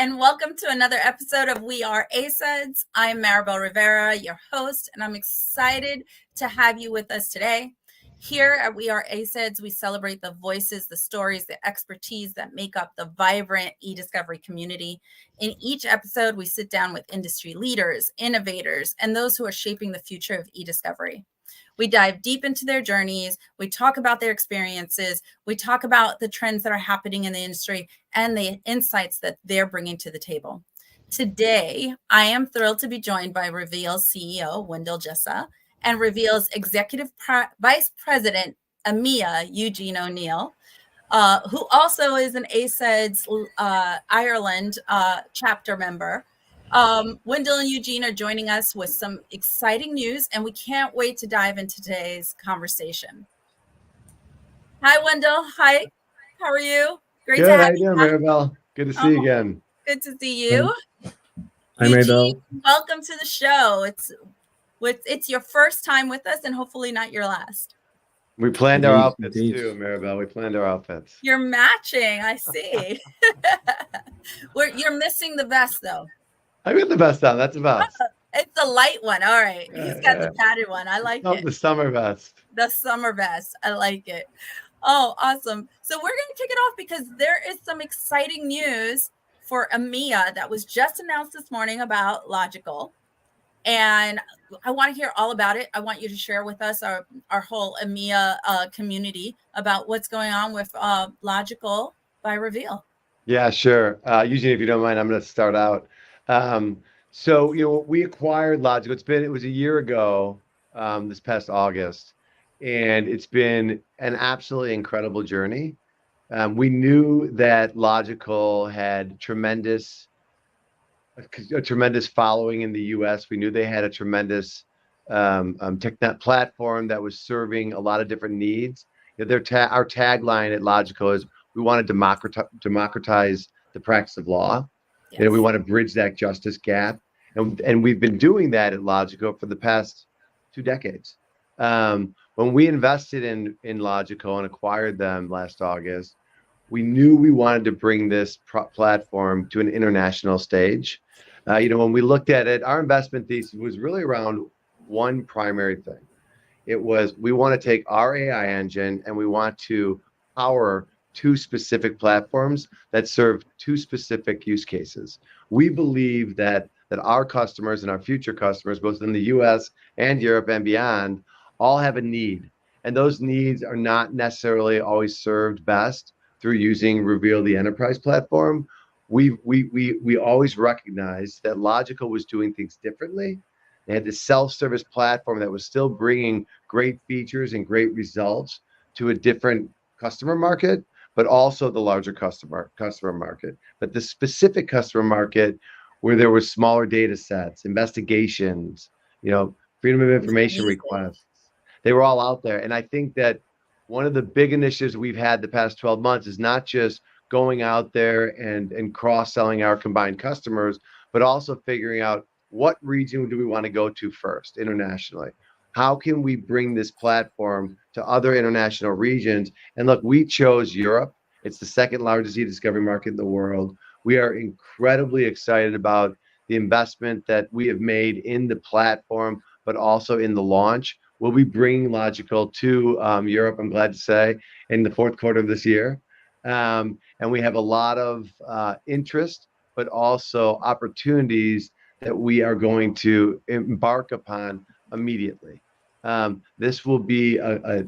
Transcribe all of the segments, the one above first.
and welcome to another episode of We Are ACEDS. I'm Maribel Rivera, your host, and I'm excited to have you with us today. Here at We Are ACEDS, we celebrate the voices, the stories, the expertise that make up the vibrant e-discovery community. In each episode, we sit down with industry leaders, innovators, and those who are shaping the future of e-discovery. We dive deep into their journeys. We talk about their experiences. We talk about the trends that are happening in the industry and the insights that they're bringing to the table. Today, I am thrilled to be joined by Reveal's CEO, Wendell Jisa, and Reveal's Executive Vice President, EMEA, Eugene O'Neill, who also is an ACEDS Ireland chapter member. Wendell and Eugene are joining us with some exciting news, and we can't wait to dive into today's conversation. Hi, Wendell. Hi. How are you? Great to have you, Maribel. Good to see you again. Good to see you. Hi, Maribel. Welcome to the show. It's your first time with us, and hopefully not your last. We planned our outfits too, Maribel. We planned our outfits. You're matching. I see. You're missing the vest, though. I got the vest on. That's the vest. It's a light one. All right. He's got the padded one. I like it. The summer vest. The summer vest. I like it. Oh, awesome. So we're going to kick it off because there is some exciting news for EMEA that was just announced this morning about Logical. And I want to hear all about it. I want you to share with us our whole EMEA community about what's going on with Logical by Reveal. Yeah, sure. Eugene, if you don't mind, I'm going to start out. So, we acquired Logical. It was a year ago, this past August, and it's been an absolutely incredible journey. We knew that Logical had a tremendous following in the U.S. We knew they had a tremendous tech platform that was serving a lot of different needs. Our tagline at Logical is we want to democratize the practice of law. Yes. We want to bridge that justice gap. And we've been doing that at Logical for the past 2 decades. When we invested in Logical and acquired them last August, we knew we wanted to bring this platform to an international stage. When we looked at it, our investment thesis was really around one primary thing. It was we want to take our AI engine and we want to power 2 specific platforms that serve 2 specific use cases. We believe that our customers and our future customers, both in the US and Europe and beyond, all have a need. And those needs are not necessarily always served best through using Reveal the enterprise platform. We always recognized that Logical was doing things differently. They had this self-service platform that was still bringing great features and great results to a different customer market, but also the larger customer market. But the specific customer market where there were smaller data sets, investigations, freedom of information requests, they were all out there. And I think that one of the big initiatives we've had the past 12 months is not just going out there and cross-selling our combined customers, but also figuring out what region do we want to go to first internationally. How can we bring this platform to other international regions? And look, we chose Europe. It's the second largest e-discovery market in the world. We are incredibly excited about the investment that we have made in the platform, but also in the launch. We'll be bringing Logical to Europe, I'm glad to say, in the 4th quarter of this year. And we have a lot of interest, but also opportunities that we are going to embark upon immediately. This will be a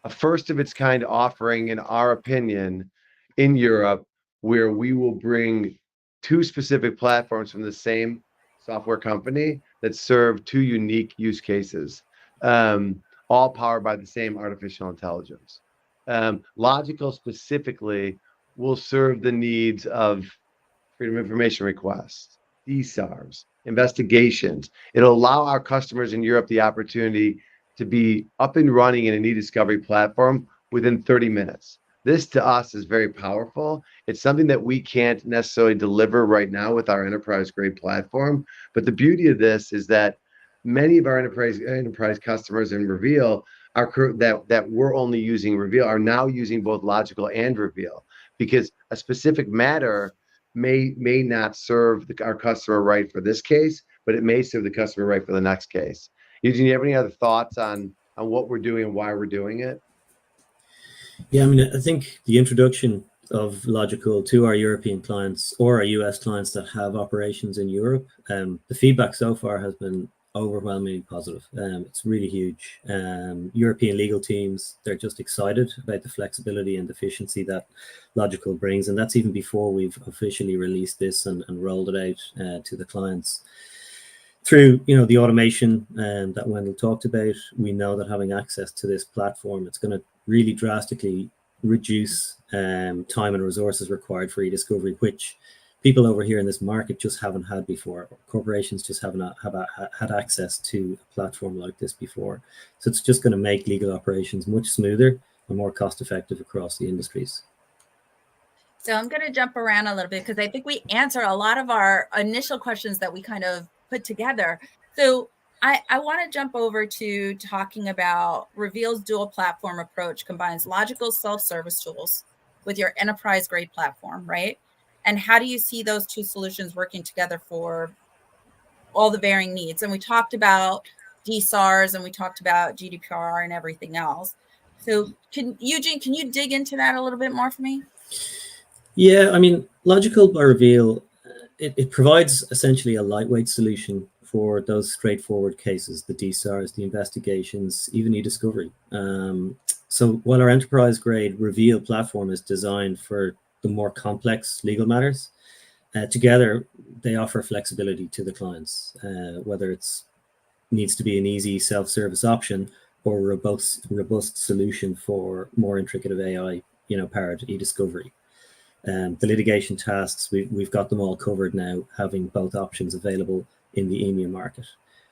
first of its kind offering, in our opinion, in Europe, where we will bring 2 specific platforms from the same software company that serve 2 unique use cases, all powered by the same artificial intelligence. Logical specifically will serve the needs of freedom of information requests, DSARs, investigations. It'll allow our customers in Europe the opportunity to be up and running in an e-discovery platform within 30 minutes. This to us is very powerful. It's something that we can't necessarily deliver right now with our enterprise grade platform. But the beauty of this is that many of our enterprise customers in Reveal that were only using Reveal are now using both Logical and Reveal, because a specific matter may not serve our customer right for this case, but it may serve the customer right for the next case. Eugene, do you have any other thoughts on what we're doing and why we're doing it? Yeah, I mean, I think the introduction of Logical to our European clients or our US clients that have operations in Europe, the feedback so far has been overwhelmingly positive. It's really huge. European legal teams, they're just excited about the flexibility and efficiency that Logical brings. And that's even before we've officially released this and rolled it out to the clients. Through the automation that Wendell talked about, we know that having access to this platform, it's going to really drastically reduce time and resources required for e-discovery, which people over here in this market just haven't had before. Corporations just haven't had access to a platform like this before. So it's just going to make legal operations much smoother and more cost effective across the industries. So I'm going to jump around a little bit because I think we answered a lot of our initial questions that we kind of put together. So I want to jump over to talking about Reveal's dual platform approach combines logical self-service tools with your enterprise grade platform, right? And how do you see those two solutions working together for all the varying needs? And we talked about DSARs and we talked about GDPR and everything else. So Eugene, can you dig into that a little bit more for me? Yeah, I mean, Logical by Reveal, it provides essentially a lightweight solution for those straightforward cases, the DSARs, the investigations, even e-discovery. So while our enterprise grade Reveal platform is designed for the more complex legal matters, together they offer flexibility to the clients, whether it's needs to be an easy self-service option or a robust solution for more intricate of AI, powered e-discovery. The litigation tasks, we've got them all covered now, having both options available in the EMEA market.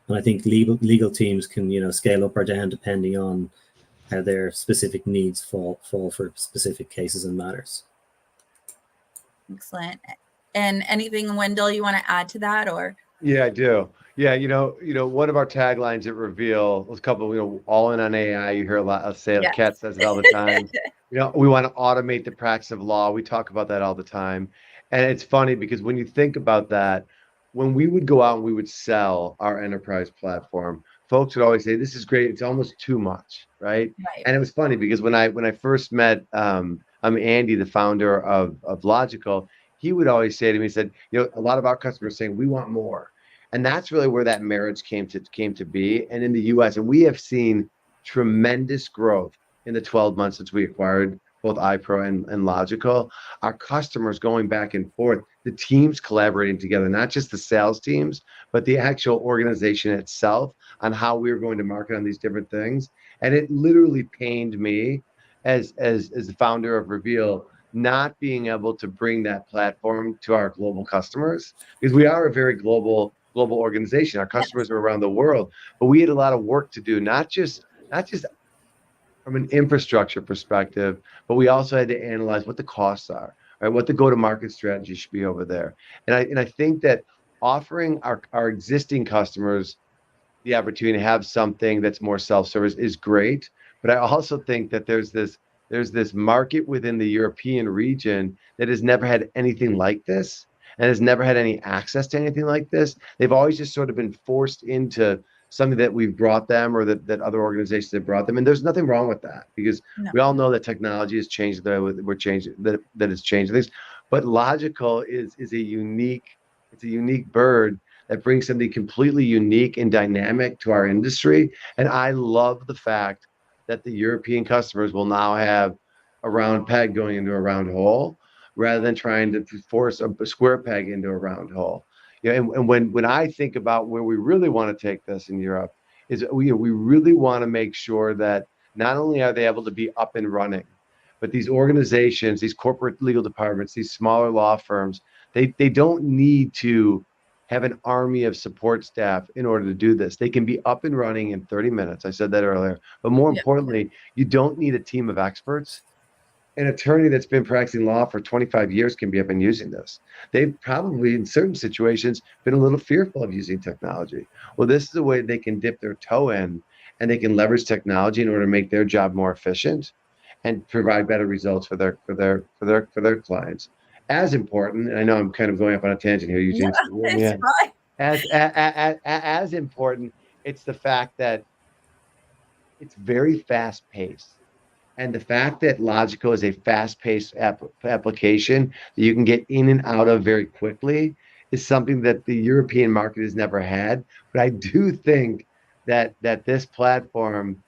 And I think legal teams can, scale up or down depending on how their specific needs fall for specific cases and matters. Excellent. And anything, Wendell, you want to add to that, or? Yeah, I do. Yeah, one of our taglines at Reveal was a couple, all in on AI. You hear a lot of say, Yes. Kat says it all the time. We want to automate the practice of law. We talk about that all the time. And it's funny because when you think about that, when we would go out and we would sell our enterprise platform, folks would always say, this is great. It's almost too much, right? Right. And it was funny because when I first met Andy, the founder of Logical, he would always say to me, he said, a lot of our customers are saying, we want more. And that's really where that marriage came to be. And in the US, and we have seen tremendous growth in the 12 months since we acquired both iPro and Logical. Our customers going back and forth, the teams collaborating together, not just the sales teams, but the actual organization itself on how we were going to market on these different things. And it literally pained me as the founder of Reveal, not being able to bring that platform to our global customers, because we are a very global organization. Our customers are around the world, but we had a lot of work to do, not just from an infrastructure perspective, but we also had to analyze what the costs are, right? What the go-to-market strategy should be over there. And I think that offering our existing customers the opportunity to have something that's more self-service is great. But I also think that there's this market within the European region that has never had anything like this and has never had any access to anything like this. They've always just sort of been forced into something that we've brought them, or that other organizations have brought them. And there's nothing wrong with that, because we all know that technology has changed, that has changed things. But Logical is a unique bird that brings something completely unique and dynamic to our industry. And I love the fact that the European customers will now have a round peg going into a round hole, rather than trying to force a square peg into a round hole. And when I think about where we really want to take this in Europe, is we really want to make sure that not only are they able to be up and running, but these organizations, these corporate legal departments, these smaller law firms, they don't need to have an army of support staff in order to do this. They can be up and running in 30 minutes. I said that earlier. But more importantly, you don't need a team of experts. An attorney that's been practicing law for 25 years can be up and using this. They've probably, in certain situations, been a little fearful of using technology. Well, this is a way they can dip their toe in, and they can leverage technology in order to make their job more efficient and provide better results for their clients. as important, and I know I'm kind of going up on a tangent here, Eugene. It's fine. As important, it's the fact that it's very fast paced. And the fact that Logical is a fast-paced application that you can get in and out of very quickly is something that the European market has never had. But I do think that this platform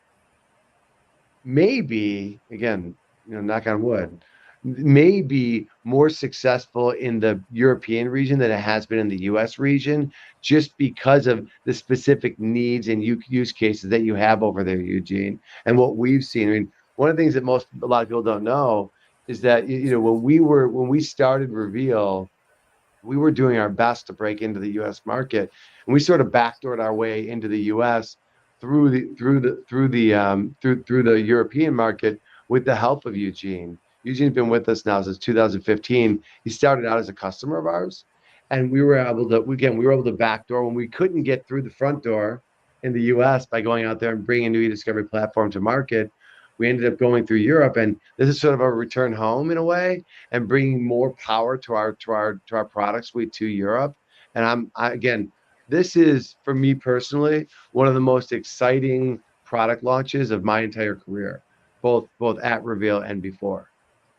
may be, again, knock on wood, may be more successful in the European region than it has been in the US region, just because of the specific needs and use cases that you have over there, Eugene. And what we've seen, I mean, one of the things that a lot of people don't know is that, when we started Reveal, we were doing our best to break into the U.S. market, and we sort of backdoored our way into the U.S. through the European market with the help of Eugene. Eugene's been with us now since 2015. He started out as a customer of ours, and we were able to backdoor when we couldn't get through the front door in the U.S. by going out there and bringing a new e-discovery platform to market. We ended up going through Europe, and this is sort of a return home in a way, and bringing more power to our product suite to Europe. And again, this is, for me personally, one of the most exciting product launches of my entire career, both at Reveal and before.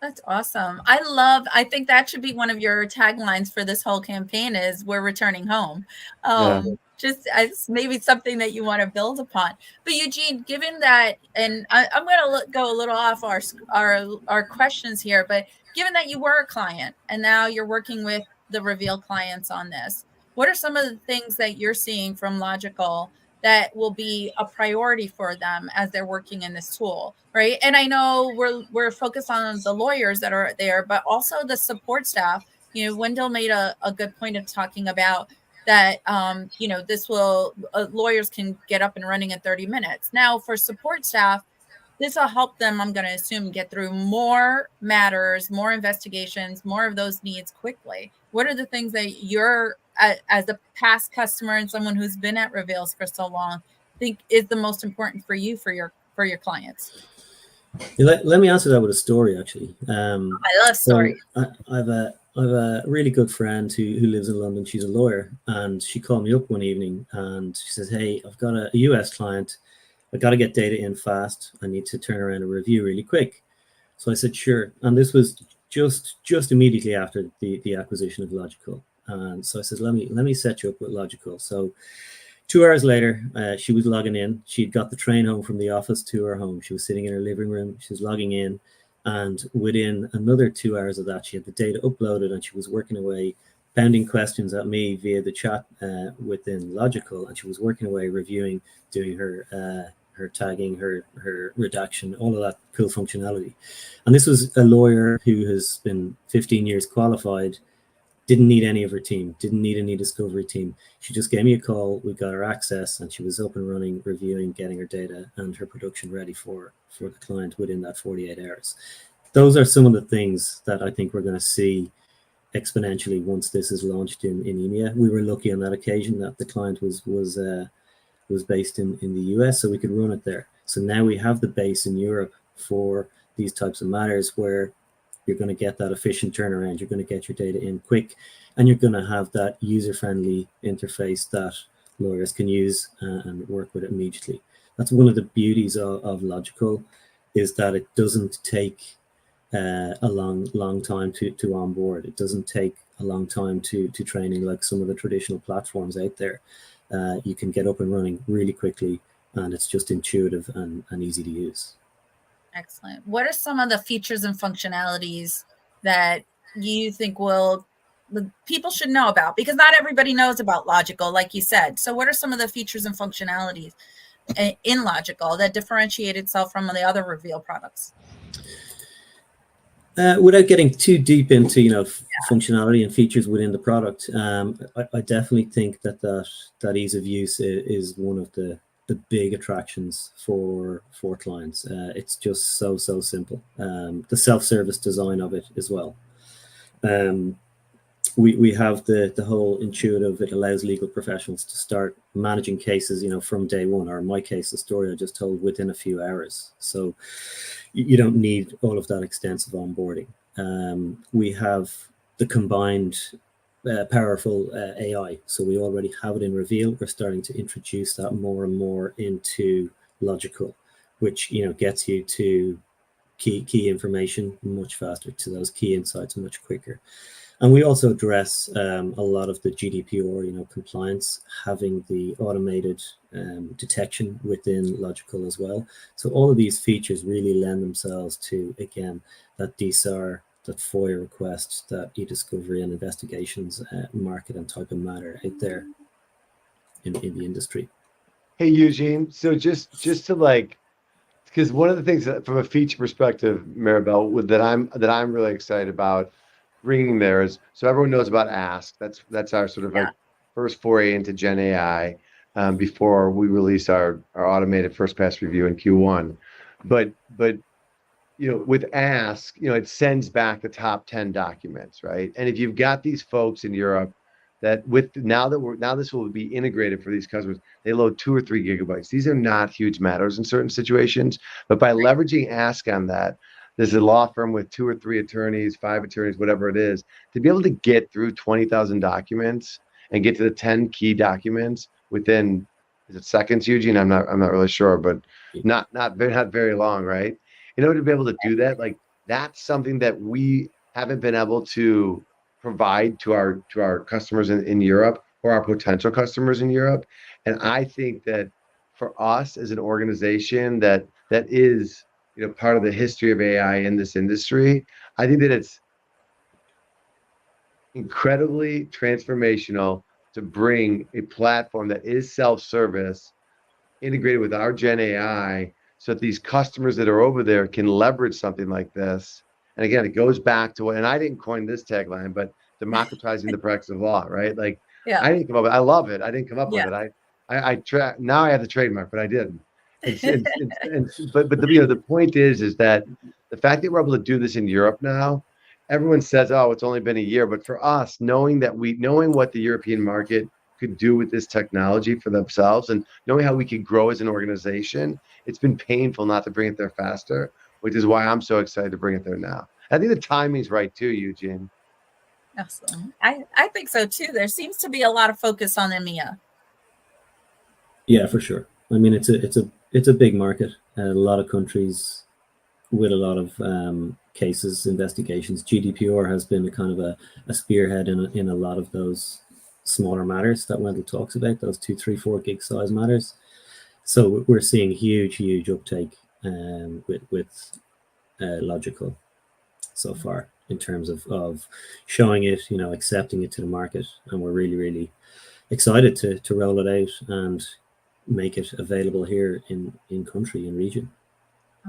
That's awesome. I think that should be one of your taglines for this whole campaign is we're returning home. Yeah. Just as maybe something that you want to build upon. But Eugene, given that, and I'm going to go a little off our questions here, but given that you were a client and now you're working with the Reveal clients on this, what are some of the things that you're seeing from Logical that will be a priority for them as they're working in this tool, right? And I know we're focused on the lawyers that are there, but also the support staff. Wendell made a good point of talking about that, this will, lawyers can get up and running in 30 minutes. Now for support staff, this will help them, I'm going to assume, get through more matters, more investigations, more of those needs quickly. What are the things that you're, as a past customer and someone who's been at Reveals for so long, think is the most important for you, for your clients? Let me answer that with a story, actually. I love stories. So I have a really good friend who lives in London. She's a lawyer, and she called me up one evening and she says, "Hey, I've got a US client. I got to get data in fast. I need to turn around a review really quick." So I said, "Sure." And this was just immediately after the acquisition of Logical. And so I said, let me set you up with Logical. So 2 hours later, she was logging in. She'd got the train home from the office to her home. She was sitting in her living room. She was logging in. And within another 2 hours of that, she had the data uploaded and she was working away, pounding questions at me via the chat within Logical. And she was working away, reviewing, doing her tagging, her redaction, all of that cool functionality. And this was a lawyer who has been 15 years qualified, didn't need any of her team, didn't need any discovery team. She just gave me a call, we got her access, and she was up and running, reviewing, getting her data and her production ready for the client within that 48 hours. Those are some of the things that I think we're going to see exponentially once this is launched in EMEA. We were lucky on that occasion that the client was based in the US, so we could run it there. So now we have the base in Europe for these types of matters where you're going to get that efficient turnaround, you're going to get your data in quick, and you're going to have that user-friendly interface that lawyers can use and work with it immediately. That's one of the beauties of Logical, is that it doesn't take a long time to onboard. It doesn't take a long time to training like some of the traditional platforms out there. You can get up and running really quickly, and it's just intuitive and easy to use. Excellent. What are some of the features and functionalities that you think people should know about? Because not everybody knows about Logical, like you said. So what are some of the features and functionalities in Logical that differentiate itself from the other Reveal products? Without getting too deep into functionality and features within the product, I definitely think that ease of use is one of the big attractions for clients. It's just so simple. The self-service design of it as well. We have the whole intuitive. It allows legal professionals to start managing cases, from day one, or in my case, the story I just told, within a few hours. So you don't need all of that extensive onboarding. We have the combined powerful AI. So we already have it in Reveal. We're starting to introduce that more and more into Logical, which gets you to key information much faster, to those key insights much quicker. And we also address a lot of the GDPR, compliance, having the automated detection within Logical as well. So all of these features really lend themselves to, again, that DSAR, that FOIA request, that e-discovery and investigations market and type of matter out there in the industry. Hey, Eugene. So just to because one of the things that, from a feature perspective, Maribel, that I'm really excited about bringing there is, so everyone knows about Ask. That's our sort of like first foray into Gen AI before we release our automated first pass review in Q1. But with Ask, it sends back the top 10 documents, right? And if you've got these folks in Europe that now this will be integrated for these customers, they load 2 or 3 gigabytes. These are not huge matters in certain situations, but by leveraging Ask on that, there's a law firm with 2 or 3 attorneys, 5 attorneys, whatever it is, to be able to get through 20,000 documents and get to the 10 key documents within, is it seconds, Eugene? I'm not really sure, but not very long, right? In order to be able to do that, like that's something that we haven't been able to provide to our customers in Europe or our potential customers in Europe. And I think that for us as an organization that is part of the history of AI in this industry, I think that it's incredibly transformational to bring a platform that is self-service integrated with our Gen AI, so that these customers that are over there can leverage something like this. And again, it goes back to and I didn't coin this tagline, but democratizing the practice of law, right? Like, I didn't come up with it. I love it. I didn't come up with it. Now I have the trademark, but I didn't. But the point is that the fact that we're able to do this in Europe now, everyone says, oh, it's only been a year. But for us, knowing what the European market could do with this technology for themselves and knowing how we could grow as an organization, it's been painful not to bring it there faster, which is why I'm so excited to bring it there now. I think the timing's right too, Eugene. Awesome. I think so too. There seems to be a lot of focus on EMEA. Yeah, for sure. I mean, it's a big market. A lot of countries with a lot of cases, investigations. GDPR has been a kind of a spearhead in a lot of those smaller matters that Wendell talks about, those 2, 3, 4 gig size matters. So we're seeing huge uptake with Logical so far in terms of showing it, accepting it to the market, and we're really excited to roll it out and make it available here in country and region.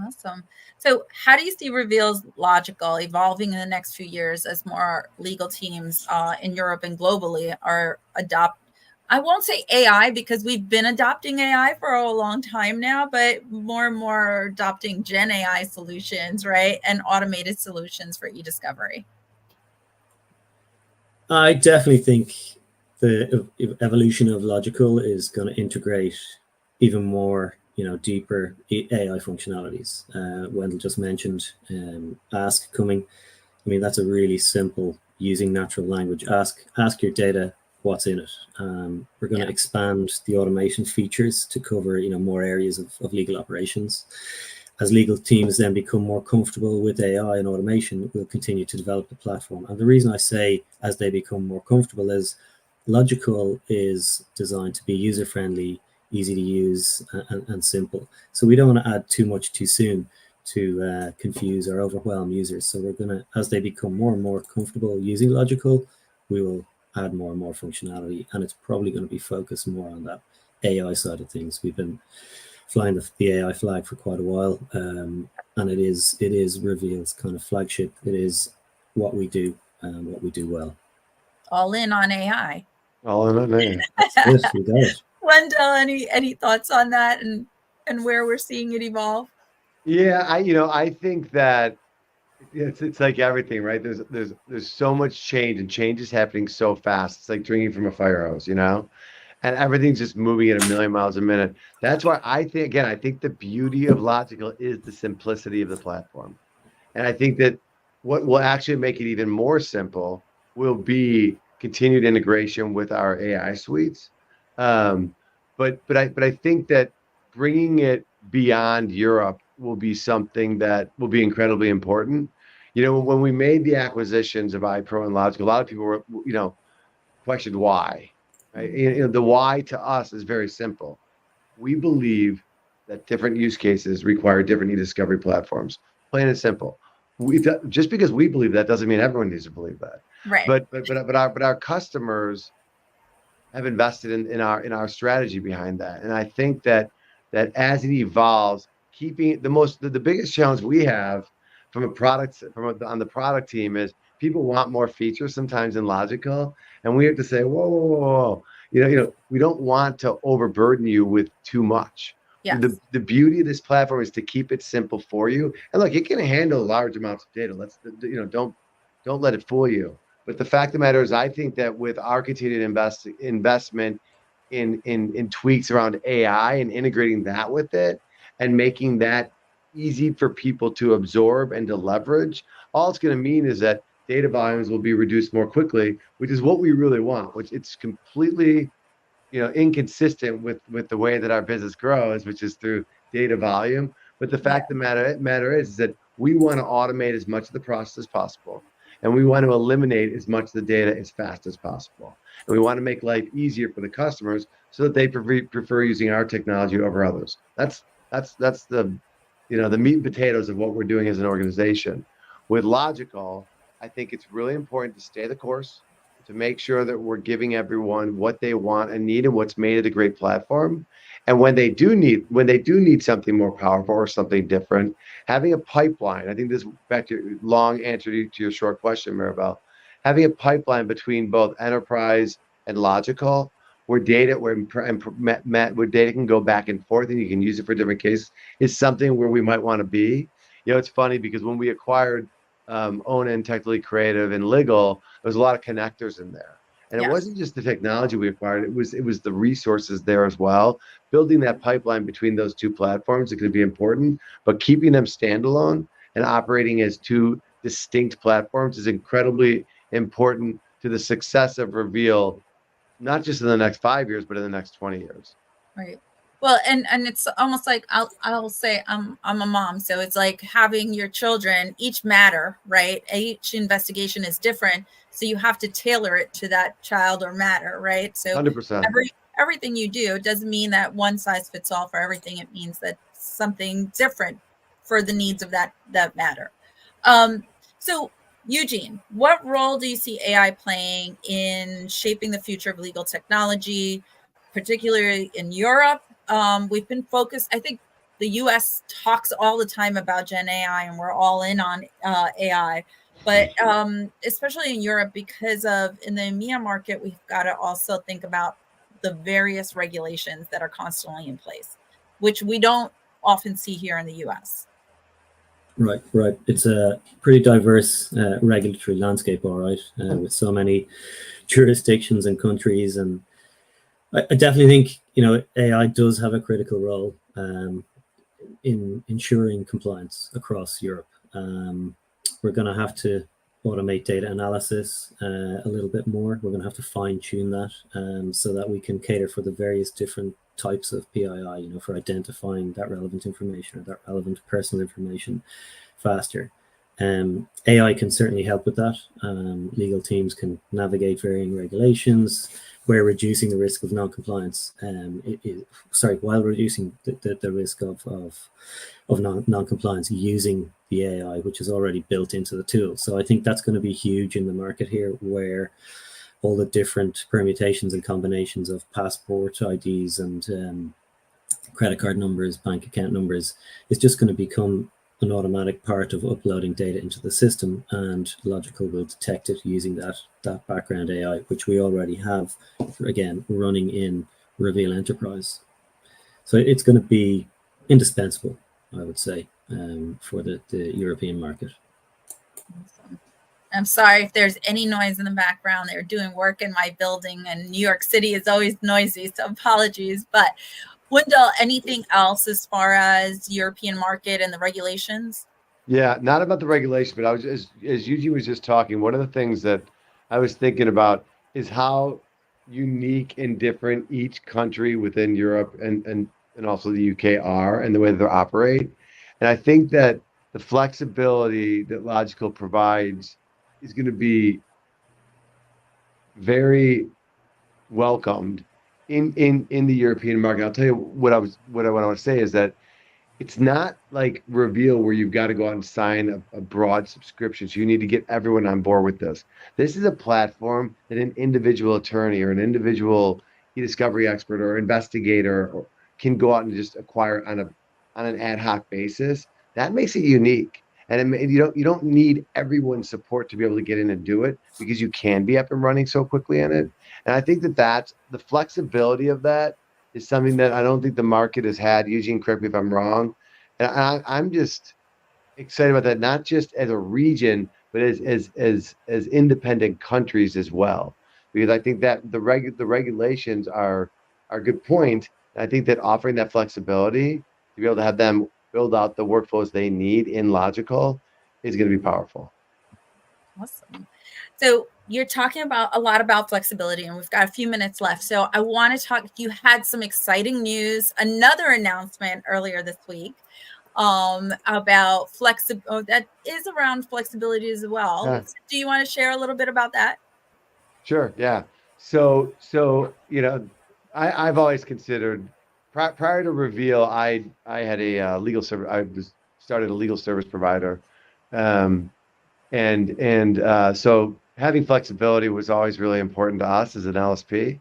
Awesome. So how do you see Reveal's Logical evolving in the next few years as more legal teams in Europe and globally are I won't say AI because we've been adopting AI for a long time now, but more and more adopting Gen AI solutions, right? And automated solutions for e-discovery. I definitely think the evolution of Logical is going to integrate even more, deeper AI functionalities. Wendell just mentioned Ask coming. I mean, that's a really simple, using natural language. Ask your data what's in it. We're going to expand the automation features to cover, more areas of legal operations. As legal teams then become more comfortable with AI and automation, we'll continue to develop the platform. And the reason I say as they become more comfortable is Logical is designed to be user-friendly, easy to use, and simple. So we don't want to add too much too soon to confuse or overwhelm users. So we're going to, as they become more and more comfortable using Logical, we will add more and more functionality, and it's probably going to be focused more on that AI side of things. We've been flying the AI flag for quite a while, and it is Reveal's kind of flagship. It is what we do and what we do well. All in on AI. All in on AI. Yes, we got it. Wendell, any thoughts on that and where we're seeing it evolve? Yeah, I think that it's like everything, right? There's so much change, and change is happening so fast. It's like drinking from a fire hose, and everything's just moving at a million miles a minute. That's why I think the beauty of Logical is the simplicity of the platform. And I think that what will actually make it even more simple will be continued integration with our AI suites. But I think that bringing it beyond Europe will be something that will be incredibly important. When we made the acquisitions of iPro and Logical, a lot of people were, questioned why. Right? The why to us is very simple. We believe that different use cases require different e-discovery platforms. Plain and simple. Just because we believe that doesn't mean everyone needs to believe that. Right. But our customers have invested in our strategy behind that, and I think that as it evolves, keeping the biggest challenge we have on the product team is people want more features sometimes in Logical, and we have to say, whoa, whoa, whoa, whoa. We don't want to overburden you with too much. Yes. The beauty of this platform is to keep it simple for you. And look, it can handle large amounts of data. Don't let it fool you. But the fact of the matter is, I think that with our continued investment in tweaks around AI and integrating that with it and making that easy for people to absorb and to leverage, all it's going to mean is that data volumes will be reduced more quickly, which is what we really want, which it's completely inconsistent with the way that our business grows, which is through data volume. But the fact of the matter is that we want to automate as much of the process as possible. And we want to eliminate as much of the data as fast as possible. And we want to make life easier for the customers so that they prefer using our technology over others. That's the the meat and potatoes of what we're doing as an organization. With Logical, I think it's really important to stay the course, to make sure that we're giving everyone what they want and need and what's made it a great platform. And when they do need something more powerful or something different, having a pipeline. I think this back to your long answer to your short question, Maribel. Having a pipeline between both enterprise and Logical, where data can go back and forth and you can use it for different cases, is something where we might want to be. It's funny because when we acquired Ona and Technically Creative and Legal, there's a lot of connectors in there. And it wasn't just the technology we acquired, it was the resources there as well. Building that pipeline between those two platforms is going to be important, but keeping them standalone and operating as two distinct platforms is incredibly important to the success of Reveal, not just in the next 5 years, but in the next 20 years. Right. Well, and it's almost like I'll say I'm a mom, so it's like having your children each matter, right? Each investigation is different, so you have to tailor it to that child or matter, right? So 100%. Everything you do doesn't mean that one size fits all for everything. It means that something different for the needs of that matter. So Eugene, what role do you see AI playing in shaping the future of legal technology, particularly in Europe? We've been focused, I think the US talks all the time about Gen AI and we're all in on AI, but especially in Europe, because in the EMEA market, we've got to also think about the various regulations that are constantly in place, which we don't often see here in the US. Right. It's a pretty diverse regulatory landscape, all right, with so many jurisdictions and countries. And I definitely think, AI does have a critical role in ensuring compliance across Europe. We're going to have to automate data analysis a little bit more. We're going to have to fine tune that so that we can cater for the various different types of PII, for identifying that relevant information or that relevant personal information faster. AI can certainly help with that. Legal teams can navigate varying regulations where reducing the risk of non-compliance, while reducing the risk of non-compliance using the AI, which is already built into the tool. So I think that's going to be huge in the market here, where all the different permutations and combinations of passport IDs and credit card numbers, bank account numbers, is just going to become an automatic part of uploading data into the system, and Logical will detect it using that background AI, which we already have, again, running in Reveal Enterprise. So it's going to be indispensable, I would say, for the European market. Awesome. I'm sorry if there's any noise in the background. They're doing work in my building, and New York City is always noisy, so apologies. But Wendell, anything else as far as European market and the regulations? Yeah, not about the regulation, but I was as Eugene was just talking. One of the things that I was thinking about is how unique and different each country within Europe and also the UK are and the way that they operate. And I think that the flexibility that Logical provides is going to be very welcomed in the European market. I'll tell you what I want to say is that it's not like Reveal where you've got to go out and sign a broad subscription. So you need to get everyone on board with this. This is a platform that an individual attorney or an individual e-discovery expert or investigator can go out and just acquire on an ad hoc basis. That makes it unique. And you don't need everyone's support to be able to get in and do it because you can be up and running so quickly in it. And I think that that's the flexibility of that is something that I don't think the market has had. Eugene, correct me if I'm wrong. And I'm just excited about that, not just as a region, but as independent countries as well. Because I think that the regulations are a good point. And I think that offering that flexibility to be able to have them build out the workflows they need in Logical is going to be powerful. Awesome. So you're talking about a lot about flexibility, and we've got a few minutes left. So I want to talk. You had some exciting news, another announcement earlier this week about that is around flexibility as well. Yeah. Do you want to share a little bit about that? Sure. Yeah. So I've always considered prior to Reveal, I had a legal service. Started a legal service provider, so having flexibility was always really important to us as an LSP.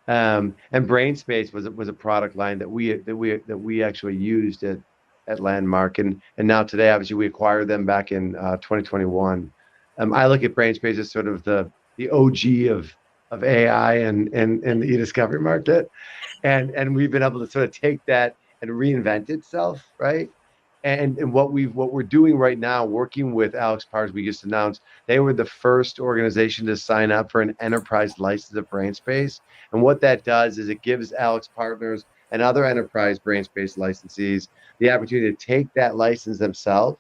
And BrainSpace was a product line that we actually used at Landmark, and now today, obviously, we acquired them back in 2021. I look at BrainSpace as sort of the OG of AI and the e-discovery market, and we've been able to sort of take that and reinvent itself, right? And what we're doing right now, working with Alex Partners, we just announced they were the first organization to sign up for an enterprise license of BrainSpace. And what that does is it gives Alex Partners and other enterprise BrainSpace licensees the opportunity to take that license themselves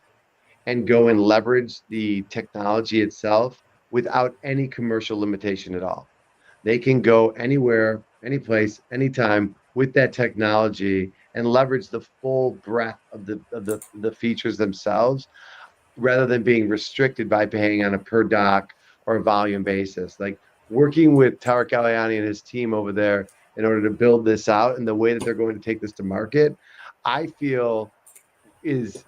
and go and leverage the technology itself without any commercial limitation at all. They can go anywhere, any place, anytime with that technology and leverage the full breadth of the features themselves, rather than being restricted by paying on a per doc or a volume basis. Like working with Tarek Aliani and his team over there in order to build this out and the way that they're going to take this to market, I feel is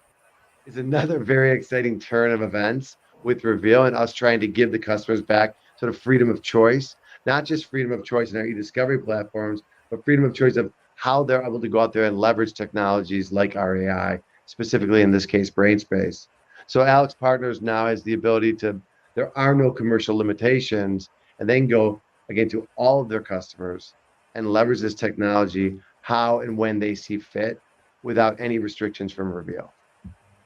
another very exciting turn of events with Reveal and us trying to give the customers back sort of freedom of choice, not just freedom of choice in our e-discovery platforms, but freedom of choice of how they're able to go out there and leverage technologies like our AI, specifically in this case, BrainSpace. So Alex Partners now has the ability there are no commercial limitations, and they can go again to all of their customers and leverage this technology how and when they see fit without any restrictions from Reveal.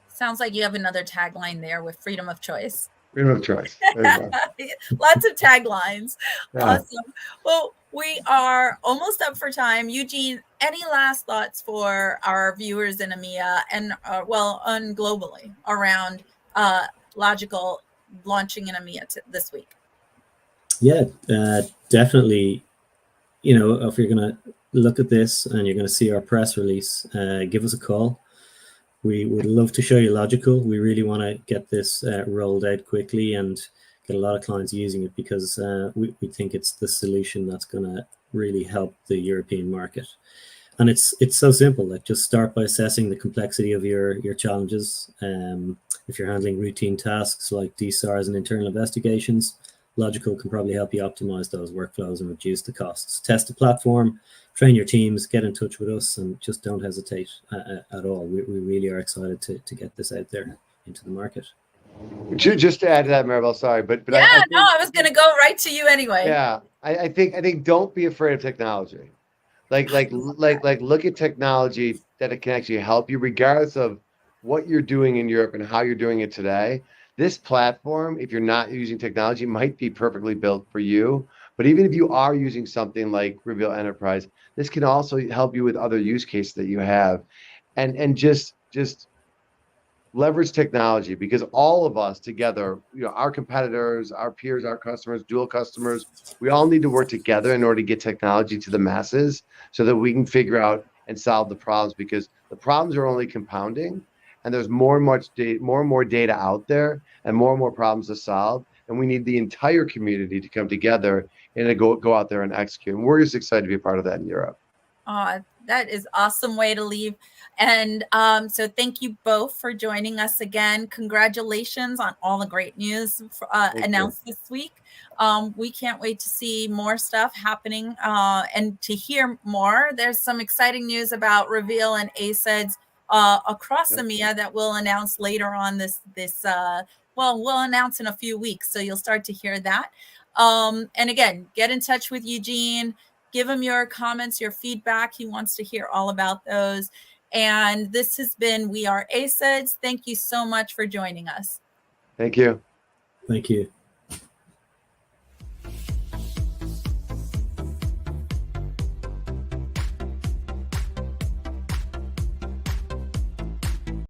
Sounds like you have another tagline there with freedom of choice. Freedom of choice. Lots of taglines. Yeah. Awesome. Well, we are almost up for time. Eugene, any last thoughts for our viewers in EMEA and on globally around Logical launching in EMEA this week? Yeah, definitely. If you're going to look at this and you're going to see our press release, give us a call. We would love to show you Logical. We really want to get this rolled out quickly and get a lot of clients using it because we think it's the solution that's going to really help the European market. And it's so simple. Like just start by assessing the complexity of your challenges. If you're handling routine tasks like DSARs and internal investigations, Logical can probably help you optimize those workflows and reduce the costs. Test the platform, train your teams, get in touch with us, and just don't hesitate at all. We really are excited to get this out there into the market. Just to add to that, Maribel, sorry, but yeah, I was going to go right to you anyway. Yeah, I think don't be afraid of technology. Like look at technology that it can actually help you, regardless of what you're doing in Europe and how you're doing it today. This platform, if you're not using technology, might be perfectly built for you. But even if you are using something like Reveal Enterprise, this can also help you with other use cases that you have. And just leverage technology, because all of us together, our competitors, our peers, our customers, dual customers, we all need to work together in order to get technology to the masses so that we can figure out and solve the problems, because the problems are only compounding and there's more and more data out there and more problems to solve. And we need the entire community to come together and to go out there and execute. And we're just excited to be a part of that in Europe. That is awesome way to leave. And so thank you both for joining us again. Congratulations on all the great news announced this week. We can't wait to see more stuff happening and to hear more. There's some exciting news about Reveal and ACEDS across EMEA that we'll announce later on we'll announce in a few weeks. So you'll start to hear that. And again, get in touch with Eugene. Give him your comments, your feedback. He wants to hear all about those. And this has been We Are ACEDS. Thank you so much for joining us. Thank you. Thank you.